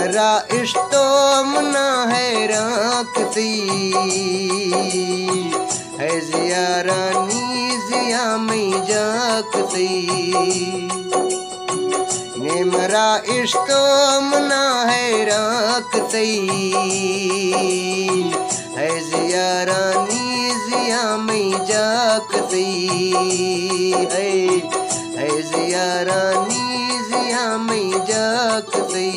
मेरा इश्तो मना है राखती है जिया रानी जिया में जागती ने मेरा इश्तो मना है राखती है जिया रानी जिया में जागती है जिया रानी जिया में जागती।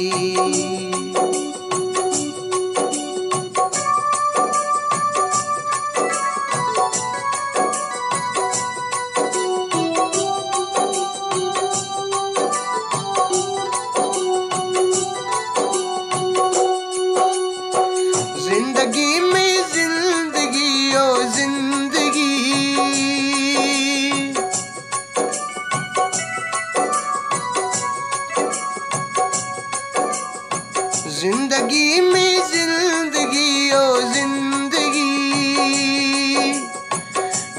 जिंदगी में जिंदगी ओ जिंदगी जिंदगी में जिंदगी ओ जिंदगी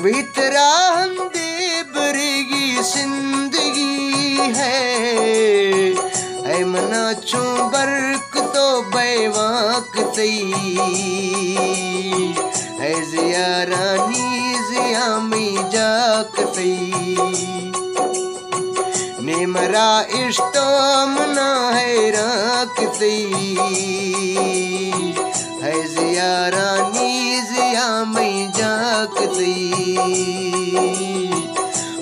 वितरा हम दे बरेगी जिंदगी है मना चू बर्क तो बेवाकती है जिया रानी जिया में जागती ने मरा इश्तो मना है राखती है जिया रानी जिया में जागती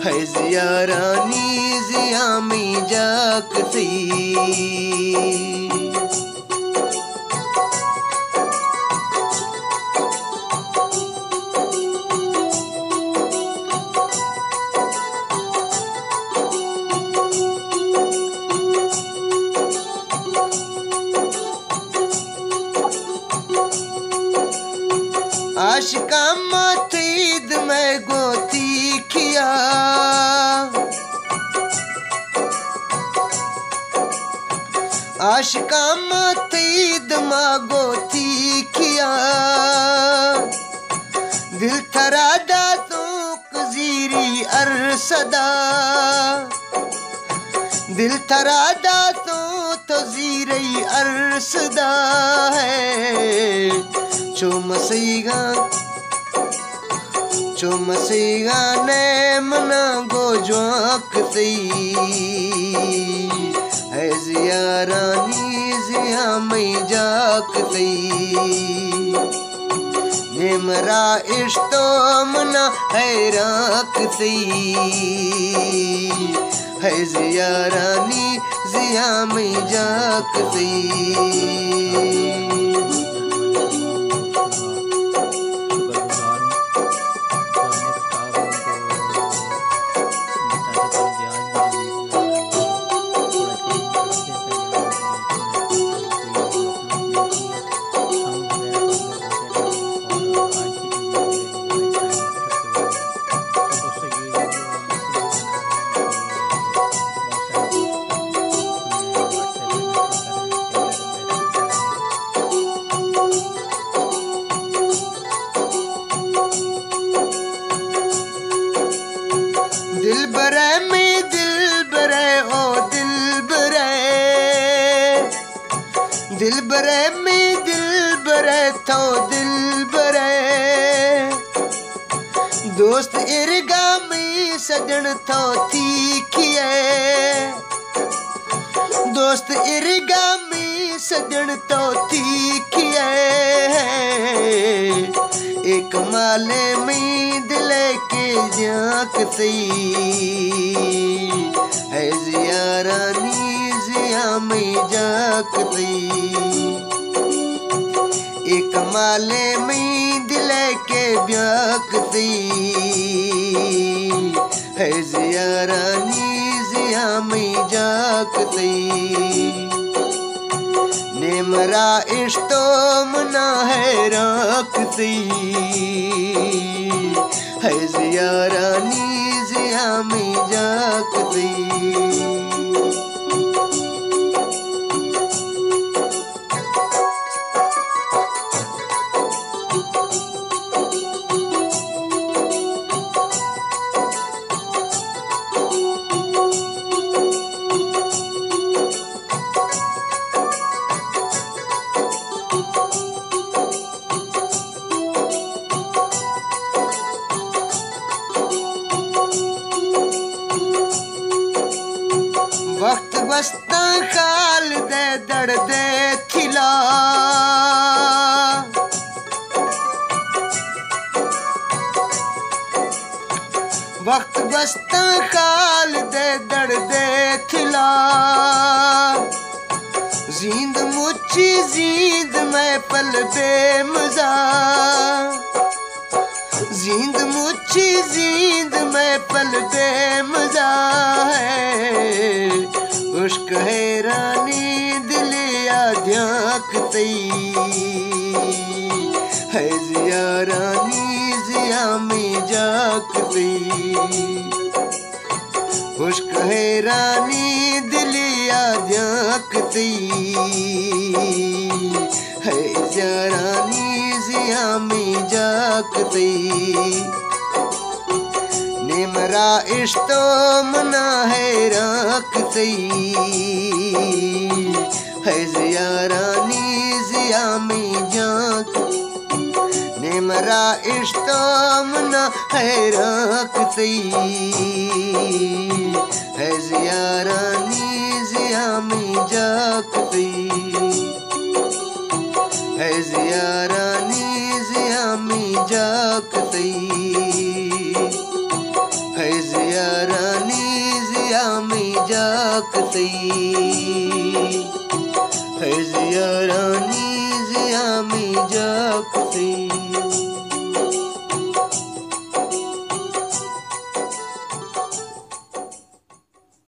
है जिया रानी जिया में जागती। आशिका मातीद में गोती किया आशिका मातीद में गोती किया दिल थरा दातों कजीरी अरसदा दिल थरा दातों तजीरी अरसदा है चुमसीगा ने मना गो ज्वाकती है जिया रानी जिया में जागती ये मरा इश्तो मना है राखती है जिया रानी जिया में जागती। दिल बरे में दिल बरे ओ दिल बरे दिल बरे में दिल बरे तो दिल बरे दोस्त इरगा में सजन तो तीखिए दोस्त इरगा में सजन तो तीखिए एक माले में दिल के जागती है जिया रानी जिया में जागती एक माले में दिल के जागती है जिया रानी जिया में जागती ने मरा इश्तो मना है राखती है जिया रानी जिया में जागती। बस्ता खाल दे दड़ दे खिला वक्त बस्ता खाल दे दड़ दे खिला जींद मुच्छी जींद में पल बेमजा जींद मुच्छी जींद में पल बेमजा है उश्क हैरानी दिलिया ध्याकतई है जिया रानी जिया में जाकतई उश्क हैरानी दिलिया ध्याकतई है जिया रानी जिया में जाकतई निमरा इश्तो मना है राकतई है जिया रानी जिया में जाक निमरा इश्तो मना है राकतई है जिया रानी जिया में जाकतई है जिया रानी जिया में जाकतई है जिया रानी जिया में जाकतई है जिया रानी जिया में जाकतई।